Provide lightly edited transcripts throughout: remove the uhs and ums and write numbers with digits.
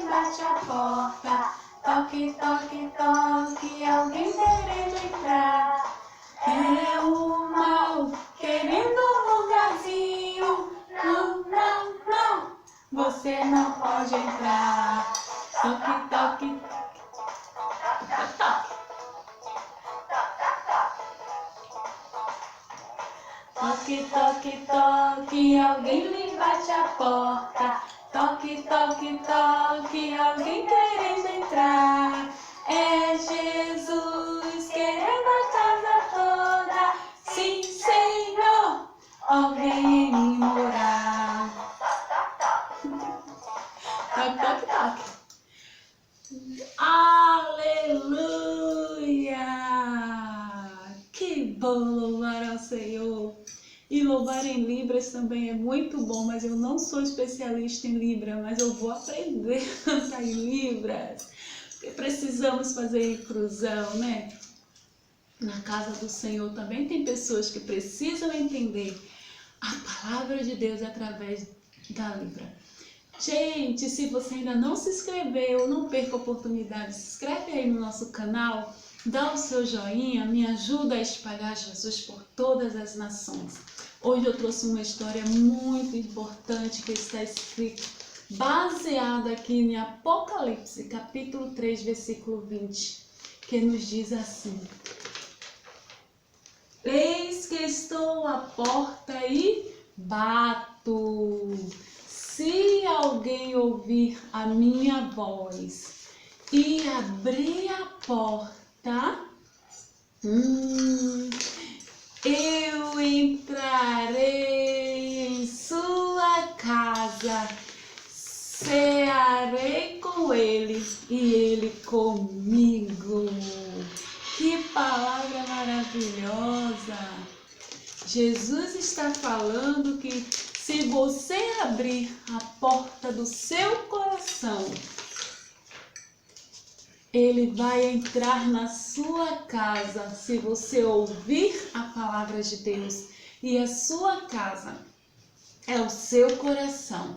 bate a porta. Toque, toque, toque, alguém querendo entrar. É o mal querendo um lugarzinho. Não, não, não, você não pode entrar. Toque, toque, toque. Toque, toque, toque, alguém lhe bate a porta. Toque, toque, toque, alguém querendo entrar. É Jesus querendo a casa toda. Sim, Senhor, ó, vem em mim morar. Toque, toque, toque. Aleluia! Que bom louvar ao Senhor. E louvar em Libras também é muito bom, mas eu não sou especialista em Libra, mas eu vou aprender a cantar em Libras. Porque precisamos fazer inclusão, né? Na casa do Senhor também tem pessoas que precisam entender a palavra de Deus através da Libra. Gente, se você ainda não se inscreveu, não perca a oportunidade, se inscreve aí no nosso canal, dá o seu joinha, me ajuda a espalhar Jesus por todas as nações. Hoje eu trouxe uma história muito importante que está escrita, baseada aqui em Apocalipse, capítulo 3, versículo 20, que nos diz assim: eis que estou à porta e bato. Se alguém ouvir a minha voz e abrir a porta, eu entrarei em sua casa, cearei com ele e ele comigo. Que palavra maravilhosa! Jesus está falando que se você abrir a porta do seu coração, Ele vai entrar na sua casa se você ouvir a palavra de Deus. E a sua casa é o seu coração.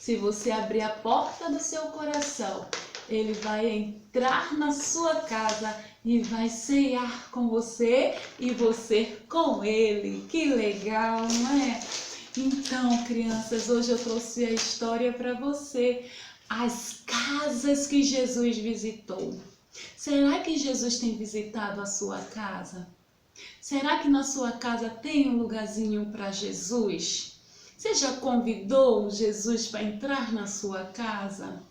Se você abrir a porta do seu coração, Ele vai entrar na sua casa e vai ceiar com você e você com Ele. Que legal, não é? Então, crianças, hoje eu trouxe a história para você. As casas que Jesus visitou. Será que Jesus tem visitado a sua casa? Será que na sua casa tem um lugarzinho para Jesus? Você já convidou Jesus para entrar na sua casa?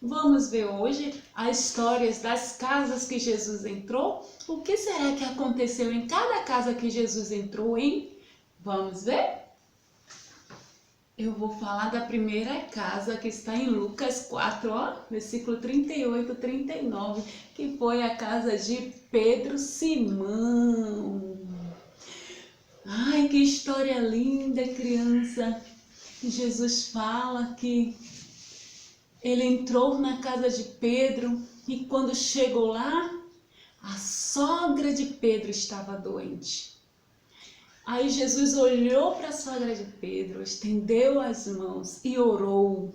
Vamos ver hoje as histórias das casas que Jesus entrou. O que será que aconteceu em cada casa que Jesus entrou, hein? Vamos ver? Eu vou falar da primeira casa que está em Lucas 4, versículo 38 e 39, que foi a casa de Pedro Simão. Ai, que história linda, criança. Jesus fala que ele entrou na casa de Pedro e quando chegou lá, a sogra de Pedro estava doente. Aí Jesus olhou para a sogra de Pedro, estendeu as mãos e orou.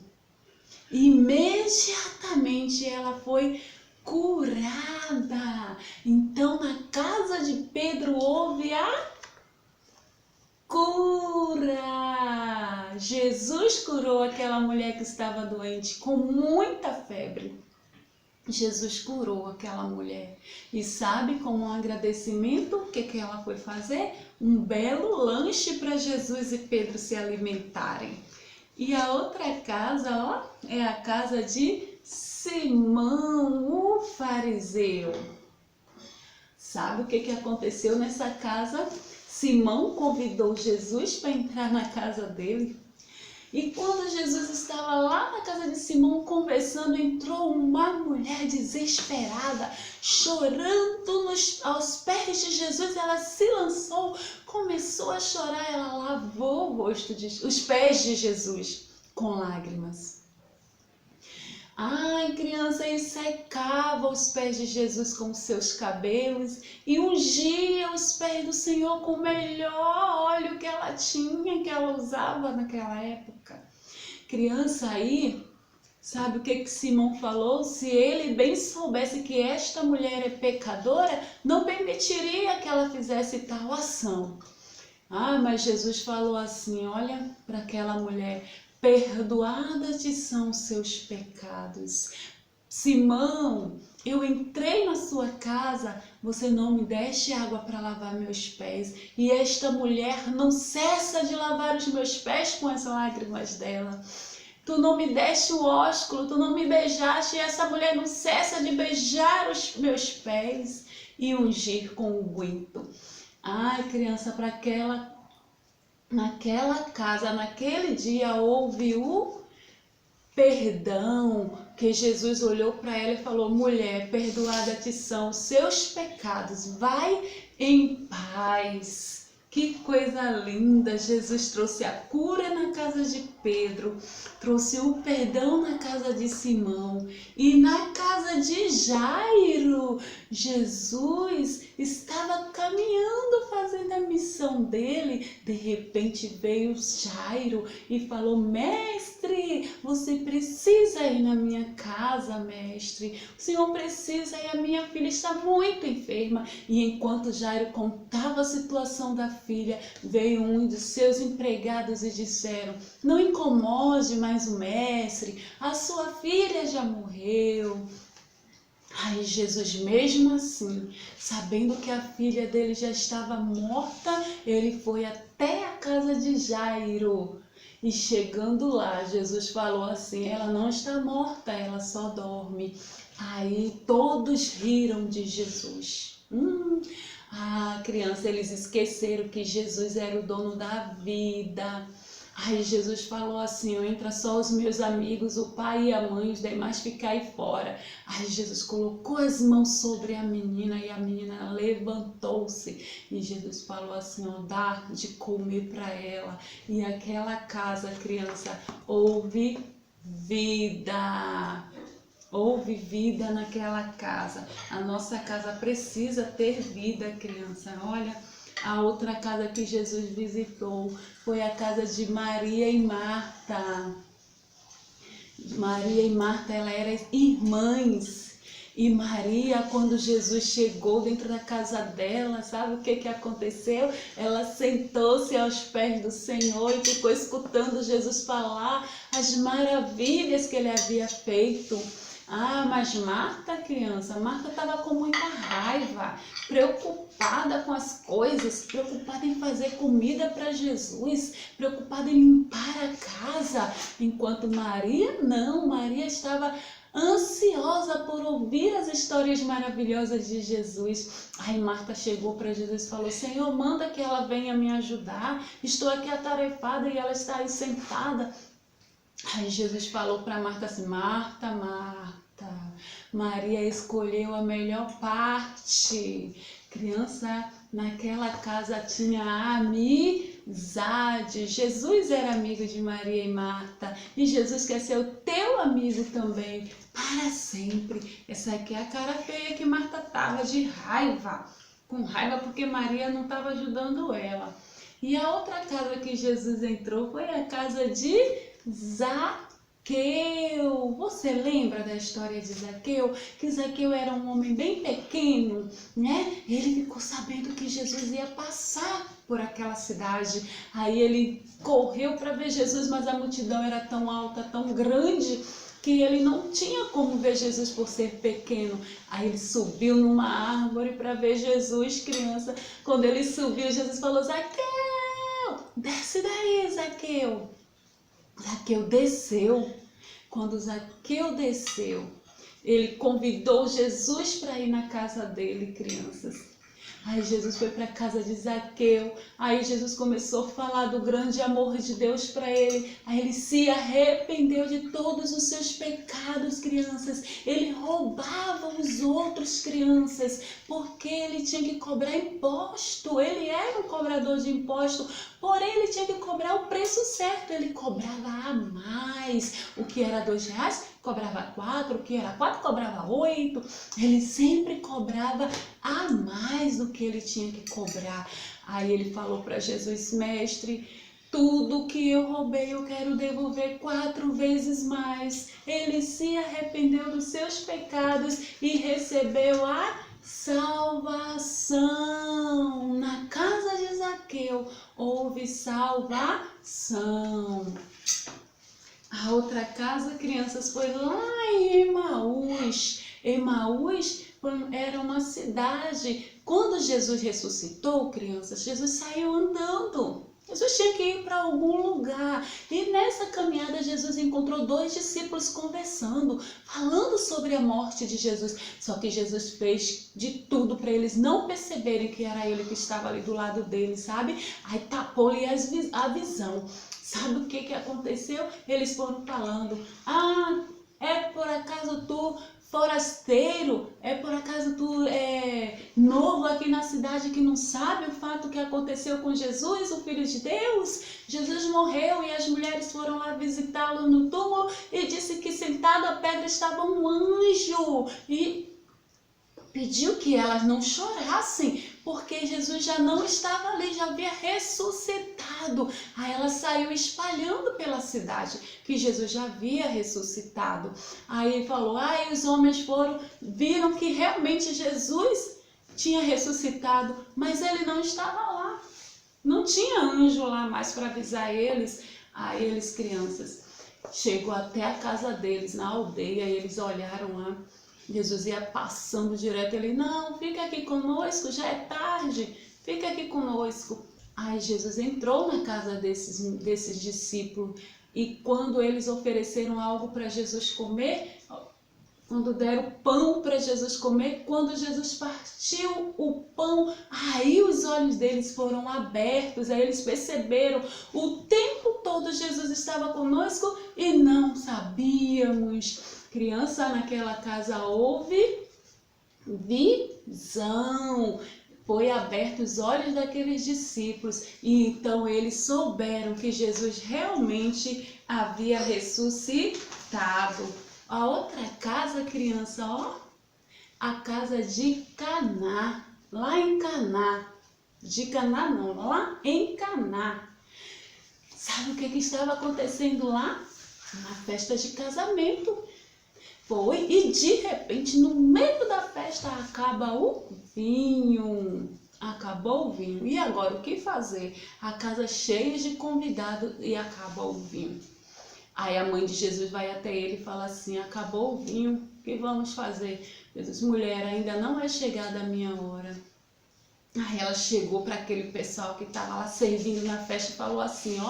Imediatamente ela foi curada. Então na casa de Pedro houve a cura. Jesus curou aquela mulher que estava doente com muita febre. Jesus curou aquela mulher. E sabe, como um agradecimento, o que ela foi fazer? Um belo lanche para Jesus e Pedro se alimentarem. E a outra casa, é a casa de Simão, o fariseu. Sabe o que aconteceu nessa casa? Simão convidou Jesus para entrar na casa dele. E quando Jesus estava lá na casa de Simão conversando, entrou uma mulher desesperada, chorando aos pés de Jesus. Ela se lançou, começou a chorar, ela lavou os pés de Jesus com lágrimas. Ai, criança, e secava os pés de Jesus com seus cabelos e ungia os pés do Senhor com o melhor óleo que ela tinha, que ela usava naquela época. Criança, aí Sabe o que Simão falou? Se ele bem soubesse que esta mulher é pecadora, não permitiria que ela fizesse tal ação. Ah, mas Jesus falou assim, olha para aquela mulher, perdoadas te são os seus pecados. Simão, eu entrei na sua casa, você não me deste água para lavar meus pés, e esta mulher não cessa de lavar os meus pés com as lágrimas dela. Tu não me deste o ósculo, tu não me beijaste, e essa mulher não cessa de beijar os meus pés e ungir com unguento. Ai, criança, naquela casa, naquele dia houve o perdão, que Jesus olhou para ela e falou, mulher, perdoada te são os seus pecados, vai em paz. Que coisa linda, Jesus trouxe a cura na casa de Pedro, trouxe o perdão na casa de Simão e na casa de Jairo. Jesus estava caminhando, fazendo a missão dele. De repente veio Jairo e falou, mestre, você precisa ir na minha casa, mestre. O senhor precisa ir, a minha filha está muito enferma. E enquanto Jairo contava a situação da filha, veio um de seus empregados e disseram, não incomode mais o mestre, a sua filha já morreu. Aí Jesus, mesmo assim, sabendo que a filha dele já estava morta, ele foi até a casa de Jairo. E chegando lá, Jesus falou assim, ela não está morta, ela só dorme. Aí todos riram de Jesus. Criança, eles esqueceram que Jesus era o dono da vida. Aí Jesus falou assim, entra só os meus amigos, o pai e a mãe, os demais ficai fora. Aí Jesus colocou as mãos sobre a menina e a menina levantou-se. E Jesus falou assim, dá de comer para ela. E aquela casa, criança, houve vida. Houve vida naquela casa. A nossa casa precisa ter vida, criança. Olha, a outra casa que Jesus visitou foi a casa de Maria e Marta. Maria e Marta, elas eram irmãs. E Maria, quando Jesus chegou dentro da casa dela, sabe o que aconteceu? Ela sentou-se aos pés do Senhor e ficou escutando Jesus falar as maravilhas que ele havia feito. Mas Marta, criança, Marta estava com muita raiva, preocupada com as coisas, preocupada em fazer comida para Jesus, preocupada em limpar a casa, enquanto Maria não, Maria estava ansiosa por ouvir as histórias maravilhosas de Jesus. Aí Marta chegou para Jesus e falou, Senhor, manda que ela venha me ajudar, estou aqui atarefada e ela está aí sentada. Aí Jesus falou para Marta assim, Marta, Maria escolheu a melhor parte. Criança, naquela casa tinha amizade. Jesus era amigo de Maria e Marta. E Jesus quer ser o teu amigo também, para sempre. Essa aqui é a cara feia que Marta estava, de raiva. Com raiva porque Maria não estava ajudando ela. E a outra casa que Jesus entrou foi a casa de Zaqueu. Você lembra da história de Zaqueu? Que Zaqueu era um homem bem pequeno, né? Ele ficou sabendo que Jesus ia passar por aquela cidade. Aí ele correu para ver Jesus, mas a multidão era tão alta, tão grande, que ele não tinha como ver Jesus por ser pequeno. Aí ele subiu numa árvore para ver Jesus, criança. Quando ele subiu, Jesus falou, Zaqueu, desce daí, Zaqueu. Zaqueu desceu. Quando Zaqueu desceu, ele convidou Jesus para ir na casa dele, crianças. Aí Jesus foi para a casa de Zaqueu. Aí Jesus começou a falar do grande amor de Deus para ele. Aí ele se arrependeu de todos os seus pecados, crianças. Ele roubava os outros, crianças, porque ele tinha que cobrar imposto. Ele era um cobrador de imposto, porém ele tinha que cobrar o preço certo. Ele cobrava a mais. O que era R$2, cobrava 4. O que era 4, cobrava 8. Ele sempre cobrava a mais do que ele tinha que cobrar. Aí ele falou para Jesus, mestre, tudo que eu roubei eu quero devolver 4 vezes mais. Ele se arrependeu dos seus pecados e recebeu a salvação. Na casa de Zaqueu houve salvação. A outra casa, crianças, foi lá em Emaús. Emaús era uma cidade. Quando Jesus ressuscitou, crianças, Jesus saiu andando. Jesus tinha que ir para algum lugar. E nessa caminhada, Jesus encontrou 2 discípulos conversando, falando sobre a morte de Jesus. Só que Jesus fez de tudo para eles não perceberem que era ele que estava ali do lado deles, sabe? Aí tapou-lhe a visão. Sabe o que aconteceu? Eles foram falando: ah, é por acaso tu forasteiro? É por acaso tu novo aqui na cidade que não sabe o fato que aconteceu com Jesus, o Filho de Deus? Jesus morreu e as mulheres foram lá visitá-lo no túmulo e disse que sentado à pedra estava um anjo e pediu que elas não chorassem, porque Jesus já não estava ali, já havia ressuscitado. Aí ela saiu espalhando pela cidade que Jesus já havia ressuscitado. Aí ele falou, os homens viram que realmente Jesus tinha ressuscitado, mas ele não estava lá. Não tinha anjo lá mais para avisar eles. Aí eles, crianças, chegou até a casa deles, na aldeia, e eles olharam lá. Jesus ia passando direto, ele, não, fica aqui conosco, já é tarde, fica aqui conosco. Aí Jesus entrou na casa desses discípulos e quando eles ofereceram algo para Jesus comer, quando deram pão para Jesus comer, quando Jesus partiu o pão, aí os olhos deles foram abertos, aí eles perceberam, o tempo todo Jesus estava conosco e não sabíamos. Criança, naquela casa houve visão. Foi aberto os olhos daqueles discípulos e então eles souberam que Jesus realmente havia ressuscitado. A outra casa, criança, a casa de Caná, lá em Caná. De Caná não, lá em Caná. Sabe o que estava acontecendo lá? Uma festa de casamento. Foi, e de repente, no meio da festa, acaba o vinho. Acabou o vinho. E agora, o que fazer? A casa cheia de convidados e acaba o vinho. Aí a mãe de Jesus vai até ele e fala assim, acabou o vinho, o que vamos fazer? Jesus, mulher, ainda não é chegada a minha hora. Aí ela chegou para aquele pessoal que estava lá servindo na festa e falou assim,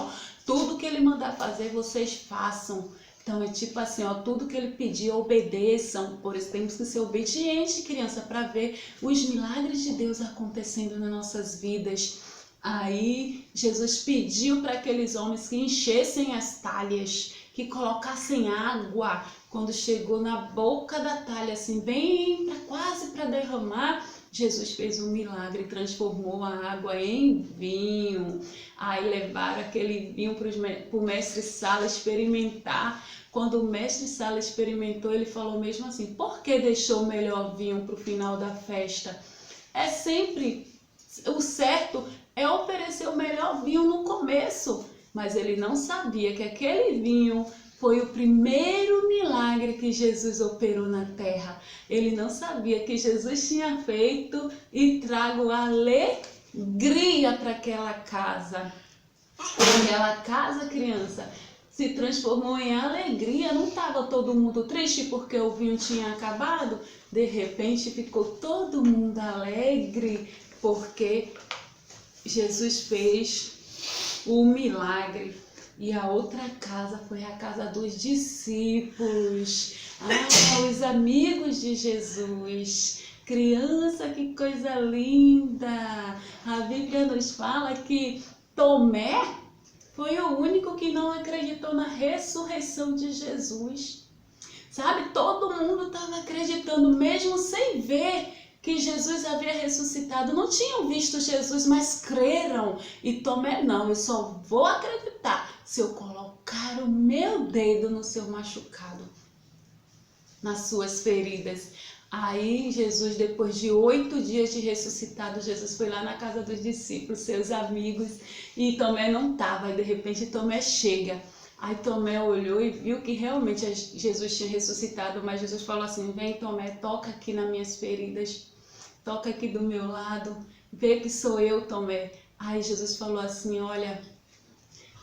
tudo que ele mandar fazer, vocês façam. Então é tipo assim, tudo que ele pedir, obedeçam. Por isso temos que ser obedientes, criança, para ver os milagres de Deus acontecendo nas nossas vidas. Aí Jesus pediu para aqueles homens que enchessem as talhas, que colocassem água. Quando chegou na boca da talha, assim, bem quase para derramar, Jesus fez um milagre, transformou a água em vinho. Aí levaram aquele vinho para o mestre Sala experimentar. Quando o mestre Sala experimentou, ele falou mesmo assim, por que deixou o melhor vinho para o final da festa? É sempre o certo, é oferecer o melhor vinho no começo. Mas ele não sabia que aquele vinho foi o primeiro milagre que Jesus operou na terra. Ele não sabia que Jesus tinha feito e trago alegria para aquela casa. Aquela casa, criança, se transformou em alegria. Não estava todo mundo triste porque o vinho tinha acabado? De repente ficou todo mundo alegre porque Jesus fez o milagre. E a outra casa foi a casa dos discípulos, os amigos de Jesus. Criança, que coisa linda! A Bíblia nos fala que Tomé foi o único que não acreditou na ressurreição de Jesus. Sabe, todo mundo estava acreditando, mesmo sem ver que Jesus havia ressuscitado. Não tinham visto Jesus, mas creram. E Tomé, não, eu só vou acreditar se eu colocar o meu dedo no seu machucado, nas suas feridas. Aí Jesus, depois de 8 dias de ressuscitado, Jesus foi lá na casa dos discípulos, seus amigos, e Tomé não estava. E de repente Tomé chega. Aí Tomé olhou e viu que realmente Jesus tinha ressuscitado, mas Jesus falou assim: vem Tomé, toca aqui nas minhas feridas, toca aqui do meu lado, vê que sou eu, Tomé. Aí Jesus falou assim: olha,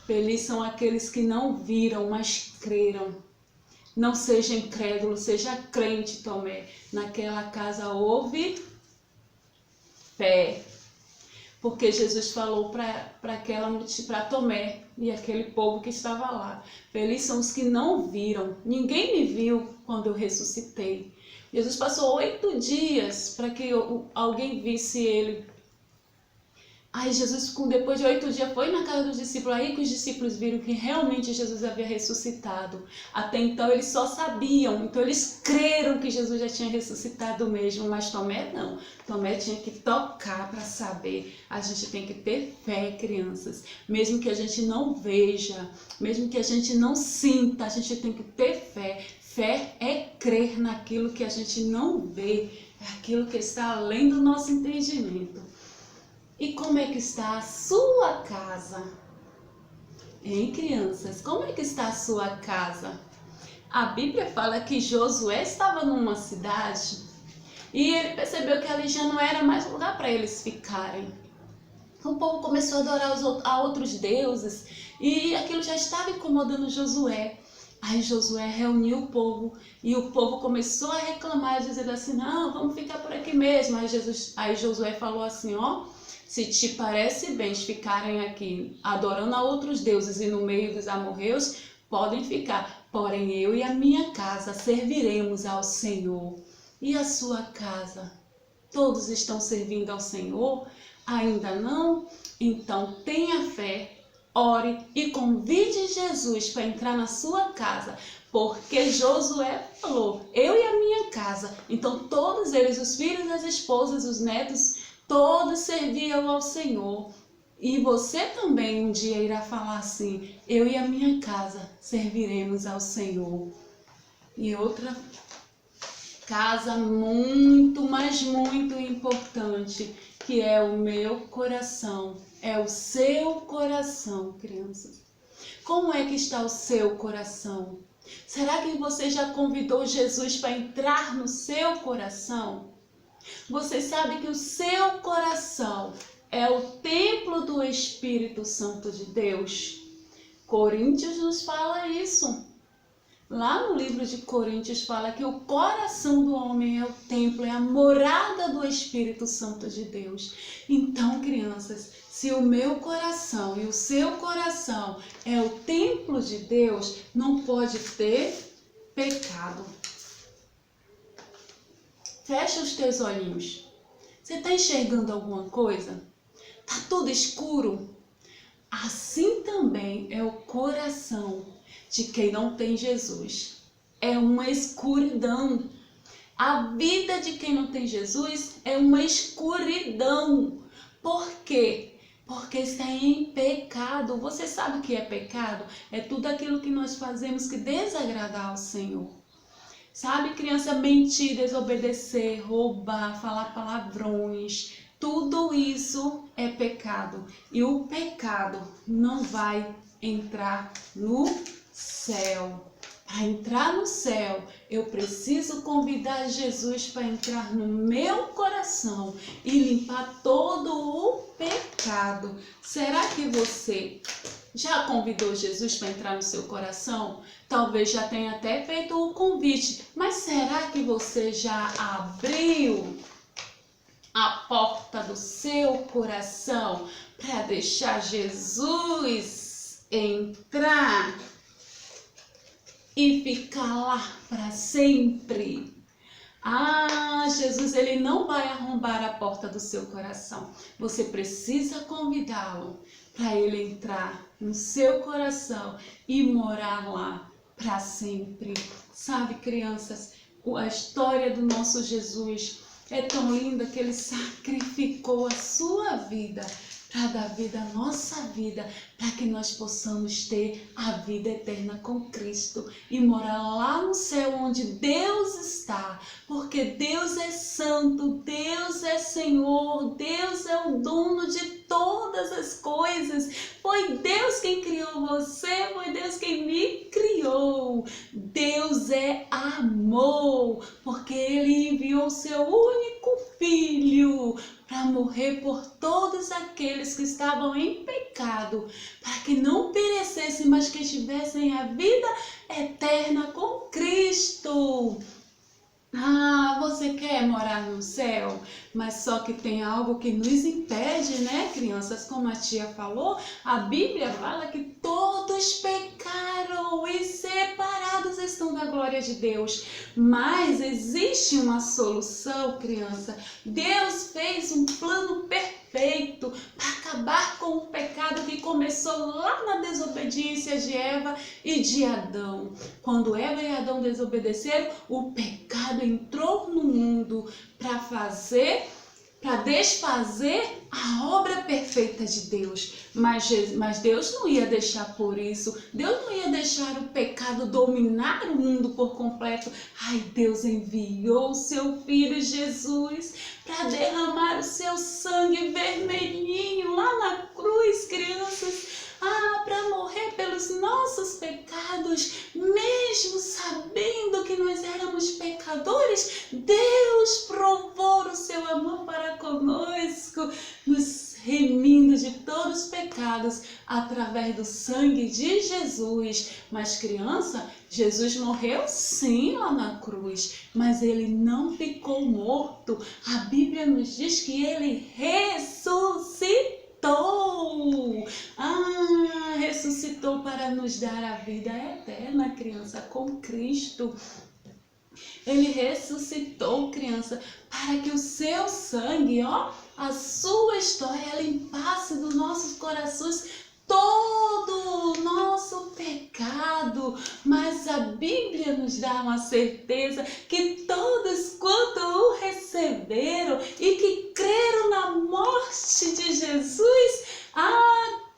felizes são aqueles que não viram, mas creram. Não seja incrédulo, seja crente, Tomé. Naquela casa houve fé. Porque Jesus falou para Tomé e aquele povo que estava lá: felizes são os que não viram. Ninguém me viu quando eu ressuscitei. Jesus passou 8 dias para que alguém visse ele. Aí Jesus, depois de 8 dias, foi na casa dos discípulos, aí que os discípulos viram que realmente Jesus havia ressuscitado. Até então eles só sabiam, então eles creram que Jesus já tinha ressuscitado mesmo, mas Tomé não. Tomé tinha que tocar para saber. A gente tem que ter fé, crianças. Mesmo que a gente não veja, mesmo que a gente não sinta, a gente tem que ter fé. Fé é crer naquilo que a gente não vê, é aquilo que está além do nosso entendimento. E como é que está a sua casa? Hein, crianças? Como é que está a sua casa? A Bíblia fala que Josué estava numa cidade e ele percebeu que ali já não era mais lugar para eles ficarem. O povo começou a adorar a outros deuses e aquilo já estava incomodando Josué. Aí Josué reuniu o povo e o povo começou a reclamar, dizendo assim: não, vamos ficar por aqui mesmo. Aí Josué falou assim: ó, se te parece bem ficarem aqui adorando a outros deuses e no meio dos amorreus, podem ficar. Porém, eu e a minha casa serviremos ao Senhor. E a sua casa? Todos estão servindo ao Senhor? Ainda não? Então tenha fé, ore e convide Jesus para entrar na sua casa. Porque Josué falou: eu e a minha casa. Então todos eles, os filhos, as esposas, os netos, todos serviam ao Senhor. E você também um dia irá falar assim: eu e a minha casa serviremos ao Senhor. E outra casa muito, mas muito importante, que é o meu coração, é o seu coração, crianças. Como é que está o seu coração? Será que você já convidou Jesus para entrar no seu coração? Você sabe que o seu coração é o templo do Espírito Santo de Deus? Coríntios nos fala isso. Lá no livro de Coríntios fala que o coração do homem é o templo, é a morada do Espírito Santo de Deus. Então, crianças, se o meu coração e o seu coração é o templo de Deus, não pode ter pecado. Fecha os teus olhinhos. Você está enxergando alguma coisa? Está tudo escuro? Assim também é o coração de quem não tem Jesus. É uma escuridão. A vida de quem não tem Jesus é uma escuridão. Por quê? Porque está em pecado. Você sabe o que é pecado? É tudo aquilo que nós fazemos que desagrada ao Senhor. Sabe, criança, mentir, desobedecer, roubar, falar palavrões, tudo isso é pecado. E o pecado não vai entrar no céu. Para entrar no céu, eu preciso convidar Jesus para entrar no meu coração e limpar todo o pecado. Será que você já convidou Jesus para entrar no seu coração? Talvez já tenha até feito o convite, mas será que você já abriu a porta do seu coração para deixar Jesus entrar e ficar lá para sempre? Ah, Jesus, ele não vai arrombar a porta do seu coração. Você precisa convidá-lo para ele entrar no seu coração e morar lá para sempre. Sabe, crianças, a história do nosso Jesus é tão linda que ele sacrificou a sua vida para dar vida à nossa vida, para que nós possamos ter a vida eterna com Cristo e morar lá no céu onde Deus está está, porque Deus é santo, Deus é Senhor, Deus é o dono de todas as coisas. Foi Deus quem criou você, foi Deus quem me criou. Deus é amor, porque Ele enviou seu único Filho para morrer por todos aqueles que estavam em pecado, para que não perecessem, mas que tivessem a vida eterna com Cristo. Ah, você quer morar no céu? Mas só que tem algo que nos impede, né, crianças? Como a tia falou, a Bíblia fala que todos pecaram e separados estão da glória de Deus. Mas existe uma solução, criança. Deus fez um plano perfeito para acabar com o pecado que começou lá na desobediência de Eva e de Adão. Quando Eva e Adão desobedeceram, o pecado entrou no mundo para desfazer a obra perfeita de Deus. Mas Deus não ia deixar por isso. Deus não ia deixar o pecado dominar o mundo por completo. Ai, Deus enviou o seu Filho Jesus para derramar o seu sangue vermelhinho lá na cruz, crianças. Para morrer pelos nossos pecados, mesmo sabendo que nós éramos pecadores, Deus provou o seu amor para conosco, nos remindo de todos os pecados através do sangue de Jesus. Mas, criança, Jesus morreu sim lá na cruz, mas ele não ficou morto. A Bíblia nos diz que ele ressuscitou. Ressuscitou para nos dar a vida eterna, criança, com Cristo. Ele ressuscitou, criança, para que o seu sangue, a sua história limpasse dos nossos corações todo o nosso pecado. Mas a Bíblia nos dá uma certeza que todos quanto o receberam e que creram na morte de Jesus,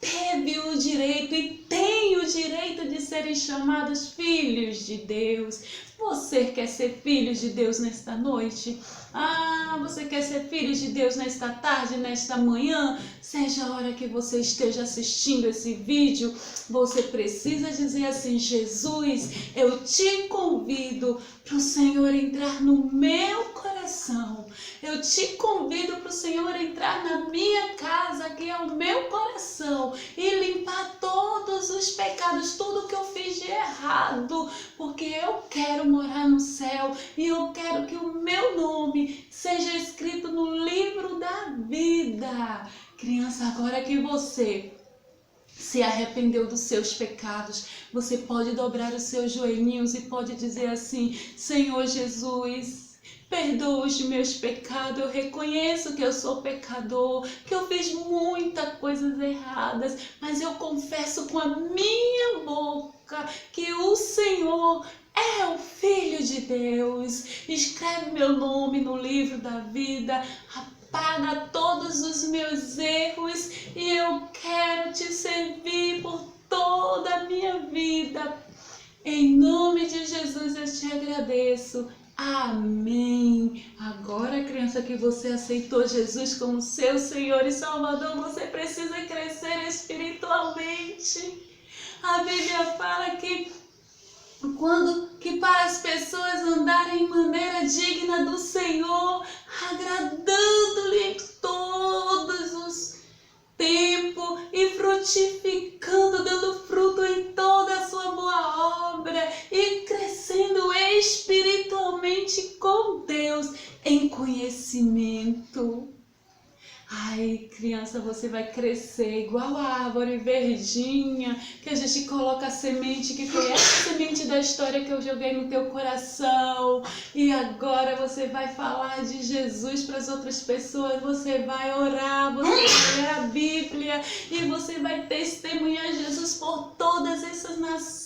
teve o direito e tem o direito de serem chamados filhos de Deus. Você quer ser filho de Deus nesta noite? Você quer ser filho de Deus nesta tarde, nesta manhã? Seja a hora que você esteja assistindo esse vídeo, você precisa dizer assim: Jesus, eu te convido para o Senhor entrar no meu coração. Eu te convido para o Senhor entrar na minha casa, que é o meu coração, e limpar todos os pecados, tudo que eu fiz de errado, porque eu quero morar no céu e eu quero que o meu nome seja escrito no livro da vida. Criança, agora que você se arrependeu dos seus pecados, você pode dobrar os seus joelhinhos e pode dizer assim: Senhor Jesus, perdoa os meus pecados. Eu reconheço que eu sou pecador, que eu fiz muitas coisas erradas, mas eu confesso com a minha boca que o Senhor é o Filho de Deus. Escreve meu nome no livro da vida, apaga todos os meus erros e eu quero te servir por toda a minha vida. Em nome de Jesus eu te agradeço. Amém. Agora, criança, que você aceitou Jesus como seu Senhor e Salvador, você precisa crescer espiritualmente. A Bíblia fala que para as pessoas andarem em maneira digna do Senhor, agradando-lhe em todos os tempos e frutificando, dando fruto em toda a sua boa obra e crescendo espiritualmente com Deus em conhecimento. Ai, criança, você vai crescer igual a árvore verdinha, que a gente coloca a semente, que foi essa semente da história que eu joguei no teu coração. E agora você vai falar de Jesus para as outras pessoas, você vai orar, você vai ler a Bíblia e você vai testemunhar Jesus por todas essas nações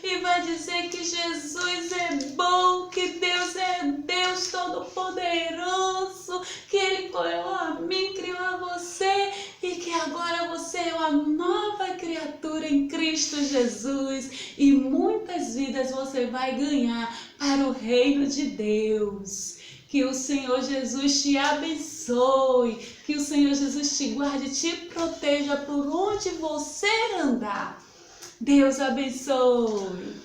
e vai dizer que Jesus é bom, que Deus é Deus Todo-Poderoso, que Ele criou a mim, criou a você e que agora você é uma nova criatura em Cristo Jesus. E muitas vidas vidas você vai ganhar para o reino de Deus. Que o Senhor Jesus te abençoe, que o Senhor Jesus te guarde, te proteja por onde você andar. Deus abençoe.